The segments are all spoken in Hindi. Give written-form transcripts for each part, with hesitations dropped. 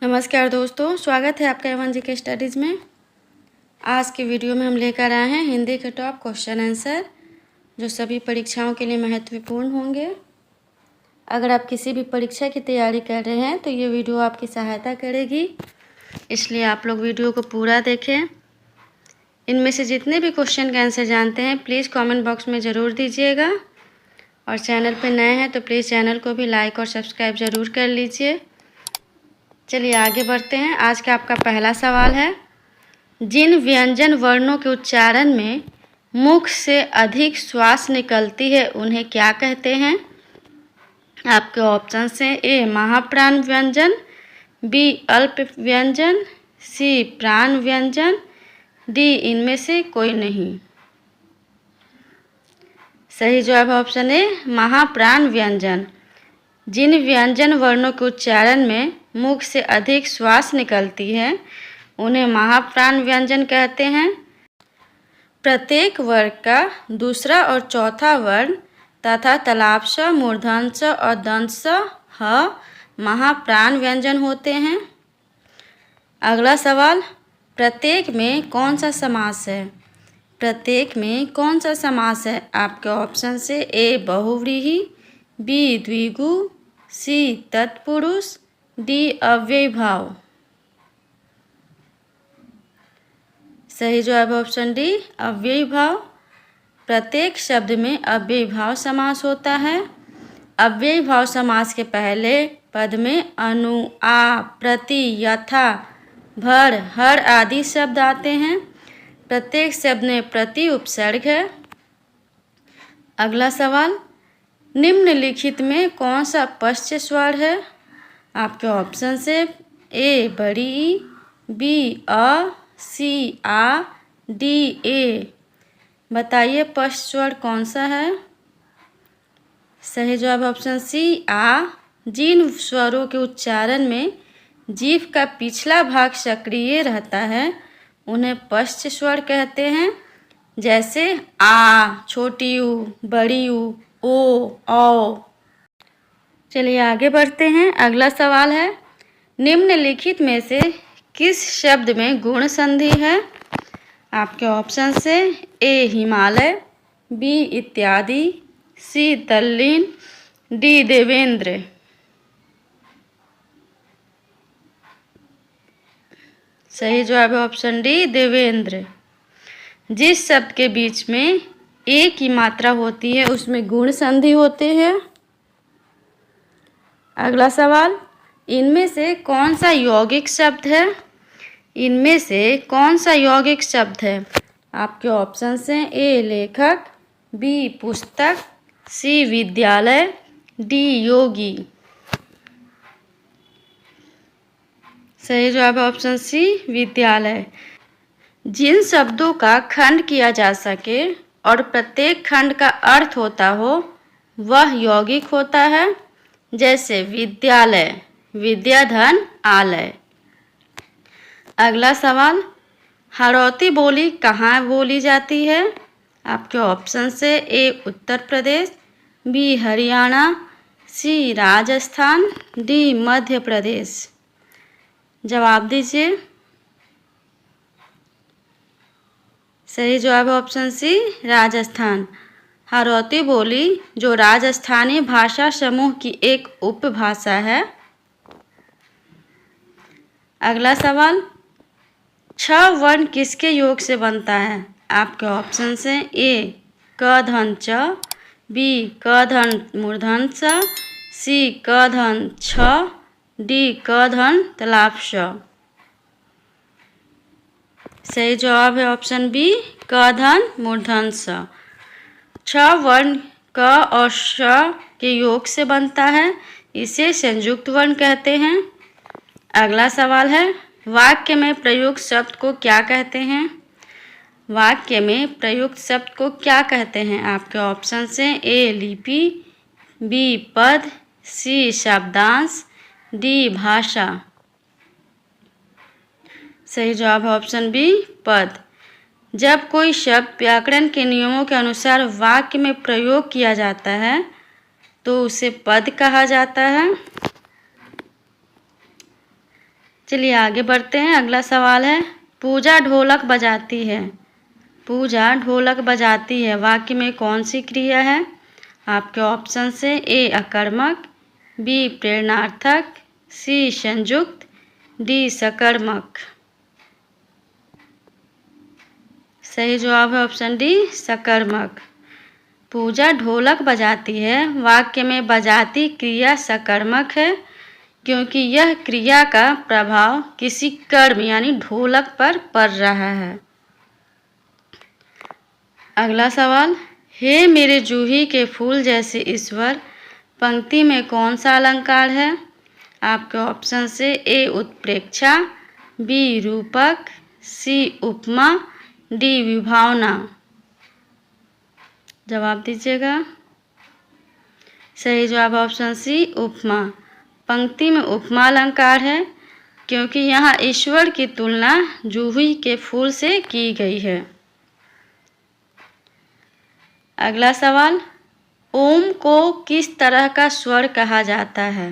नमस्कार दोस्तों, स्वागत है आपका एवन जी के स्टडीज़ में। आज की वीडियो में हम लेकर आए हैं हिंदी के टॉप क्वेश्चन आंसर जो सभी परीक्षाओं के लिए महत्वपूर्ण होंगे। अगर आप किसी भी परीक्षा की तैयारी कर रहे हैं तो ये वीडियो आपकी सहायता करेगी, इसलिए आप लोग वीडियो को पूरा देखें। इनमें से जितने भी क्वेश्चन के आंसर जानते हैं प्लीज़ कॉमेंट बॉक्स में ज़रूर दीजिएगा, और चैनल पर नए हैं तो प्लीज़ चैनल को भी लाइक और सब्सक्राइब ज़रूर कर लीजिए। चलिए आगे बढ़ते हैं। आज का आपका पहला सवाल है, जिन व्यंजन वर्णों के उच्चारण में मुख से अधिक श्वास निकलती है उन्हें क्या कहते हैं? आपके ऑप्शन हैं ए महाप्राण व्यंजन, बी अल्प व्यंजन, सी प्राण व्यंजन, डी इनमें से कोई नहीं। सही जवाब ऑप्शन ए महाप्राण व्यंजन। जिन व्यंजन वर्णों के उच्चारण में मुख से अधिक श्वास निकलती है उन्हें महाप्राण व्यंजन कहते हैं। प्रत्येक वर्ग का दूसरा और चौथा वर्ण तथा तालाब स, मूर्धन स और दंत स ह महाप्राण व्यंजन होते हैं। अगला सवाल, प्रत्येक में कौन सा समास है? प्रत्येक में कौन सा समास है? आपके ऑप्शन से ए बहुव्रीहि, बी द्विगु, सी तत्पुरुष, डी अव्ययीभाव। सही जवाब ऑप्शन डी अव्ययीभाव। प्रत्येक शब्द में अव्ययीभाव समास होता है। अव्ययीभाव समास के पहले पद में अनु, आ, प्रति, यथा, भर, हर आदि शब्द आते हैं। प्रत्येक शब्द में प्रति उपसर्ग है। अगला सवाल, निम्नलिखित में कौन सा पश्च स्वर है? आपके ऑप्शन से ए बड़ी ई, be a, C uh, D A. बताइए पश्च स्वर कौन सा है? सही जवाब ऑप्शन सी आ। जिन स्वरों के उच्चारण में जीभ का पिछला भाग सक्रिय रहता है उन्हें पश्च स्वर कहते हैं, जैसे आ, छोटी ऊ, बड़ी ऊ, ओ, औ। चलिए आगे बढ़ते हैं। अगला सवाल है, निम्नलिखित में से किस शब्द में गुण संधि है? आपके ऑप्शन से ए हिमालय, बी इत्यादि, सी तल्लीन, डी देवेंद्र। सही जवाब है ऑप्शन डी देवेंद्र। जिस शब्द के बीच में ए की मात्रा होती है उसमें गुण संधि होते हैं। अगला सवाल, इनमें से कौन सा यौगिक शब्द है? इनमें से कौन सा यौगिक शब्द है? आपके ऑप्शन हैं ए लेखक, बी पुस्तक, सी विद्यालय, डी योगी। सही जवाब है ऑप्शन सी विद्यालय। जिन शब्दों का खंड किया जा सके और प्रत्येक खंड का अर्थ होता हो वह यौगिक होता है, जैसे विद्यालय, विद्याधन, आलय। अगला सवाल, हाड़ौती बोली कहाँ बोली जाती है? आपके ऑप्शन से ए उत्तर प्रदेश, बी हरियाणा, सी राजस्थान, डी मध्य प्रदेश। जवाब दीजिए। सही जवाब है ऑप्शन सी राजस्थान। हाड़ौती बोली जो राजस्थानी भाषा समूह की एक उपभाषा है। अगला सवाल, 6 वर्ण किसके योग से बनता है? आपके ऑप्शन से ए क धन च, बी क धन मूर्धन स, सी क धन छ, डी क धन तालाब श। सही जवाब है ऑप्शन बी क धन मूर्धन स। 6 वर्ण क और श के योग से बनता है, इसे संयुक्त वर्ण कहते हैं। अगला सवाल है, वाक्य में प्रयुक्त शब्द को क्या कहते हैं? वाक्य में प्रयुक्त शब्द को क्या कहते हैं? आपके ऑप्शन हैं ए लिपि, बी पद, सी शब्दांश, डी भाषा। सही जवाब है ऑप्शन बी पद। जब कोई शब्द व्याकरण के नियमों के अनुसार वाक्य में प्रयोग किया जाता है तो उसे पद कहा जाता है। चलिए आगे बढ़ते हैं। अगला सवाल है, पूजा ढोलक बजाती है। पूजा ढोलक बजाती है वाक्य में कौन सी क्रिया है? आपके ऑप्शन से ए अकर्मक, बी प्रेरणार्थक, सी संयुक्त, डी सकर्मक। सही जवाब है ऑप्शन डी सकर्मक। पूजा ढोलक बजाती है वाक्य में बजाती क्रिया सकर्मक है, क्योंकि यह क्रिया का प्रभाव किसी कर्म यानी ढोलक पर पड़ रहा है। अगला सवाल, हे मेरे जूही के फूल जैसे ईश्वर पंक्ति में कौन सा अलंकार है? आपके ऑप्शन से ए उत्प्रेक्षा, बी रूपक, सी उपमा, डी विभावना। जवाब दीजिएगा। सही जवाब ऑप्शन सी उपमा। पंक्ति में उपमा अलंकार है, क्योंकि यहाँ ईश्वर की तुलना जूही के फूल से की गई है। अगला सवाल, ओम को किस तरह का स्वर कहा जाता है?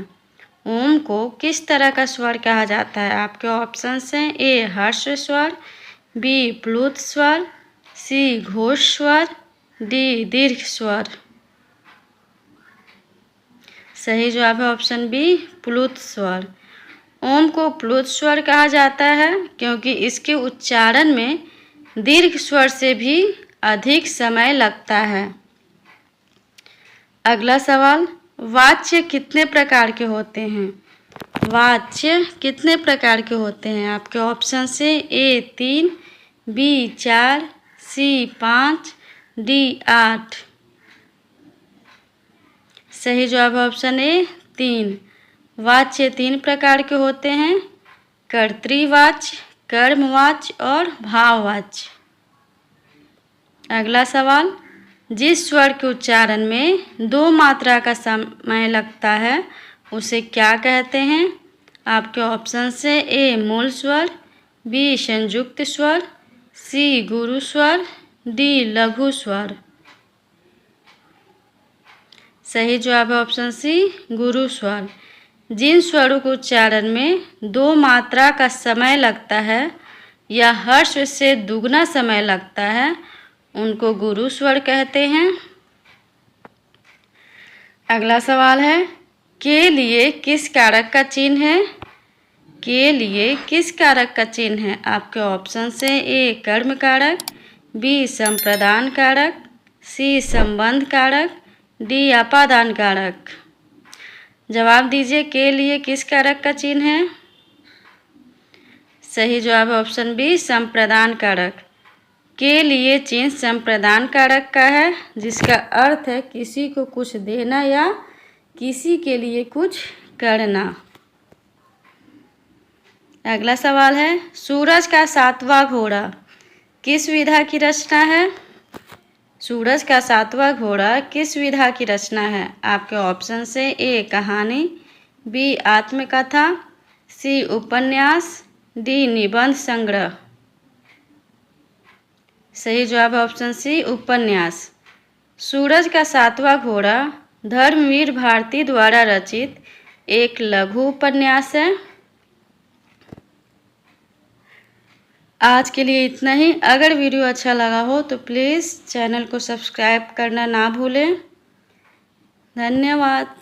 ओम को किस तरह का स्वर कहा जाता है? आपके ऑप्शन हैं ए हर्ष स्वर, बी प्लुत स्वर, सी घोष स्वर, डी दीर्घ स्वर। सही जवाब है ऑप्शन बी प्लुत स्वर। ओम को प्लुत स्वर कहा जाता है क्योंकि इसके उच्चारण में दीर्घ स्वर से भी अधिक समय लगता है। अगला सवाल, वाच्य कितने प्रकार के होते हैं? वाच्य कितने प्रकार के होते हैं? आपके ऑप्शन से ए 3, बी 4, सी 5, डी 8। सही जवाब है ऑप्शन ए 3। वाच्य 3 प्रकार के होते हैं, कर्तृवाच्य, कर्मवाच्य और भाववाच्य। अगला सवाल, जिस स्वर के उच्चारण में 2 मात्रा का समय लगता है उसे क्या कहते हैं? आपके ऑप्शन से ए मूल स्वर, बी संयुक्त स्वर, सी गुरु स्वर, डी लघु स्वर। सही जवाब है ऑप्शन सी गुरु स्वर। जिन स्वरों के उच्चारण में 2 मात्रा का समय लगता है या हर्ष से दुगना समय लगता है उनको गुरु स्वर कहते हैं। अगला सवाल है, के लिए किस कारक का चिन्ह है? के लिए किस कारक का चिन्ह है? आपके ऑप्शन से ए कर्म कारक, बी संप्रदान कारक, सी संबंध कारक, डी अपादान कारक। जवाब दीजिए, के लिए किस कारक का चिन्ह है? सही जवाब है ऑप्शन बी संप्रदान कारक। के लिए चिन्ह संप्रदान कारक का है, जिसका अर्थ है किसी को कुछ देना या किसी के लिए कुछ करना। अगला सवाल है, सूरज का 7वां घोड़ा किस विधा की रचना है? सूरज का 7वां घोड़ा किस विधा की रचना है? आपके ऑप्शन से ए कहानी, बी आत्मकथा, सी उपन्यास, डी निबंध संग्रह। सही जवाब है ऑप्शन सी उपन्यास। सूरज का 7वां घोड़ा धर्मवीर भारती द्वारा रचित एक लघु उपन्यास है। आज के लिए इतना ही। अगर वीडियो अच्छा लगा हो तो प्लीज़ चैनल को सब्सक्राइब करना ना भूलें। धन्यवाद।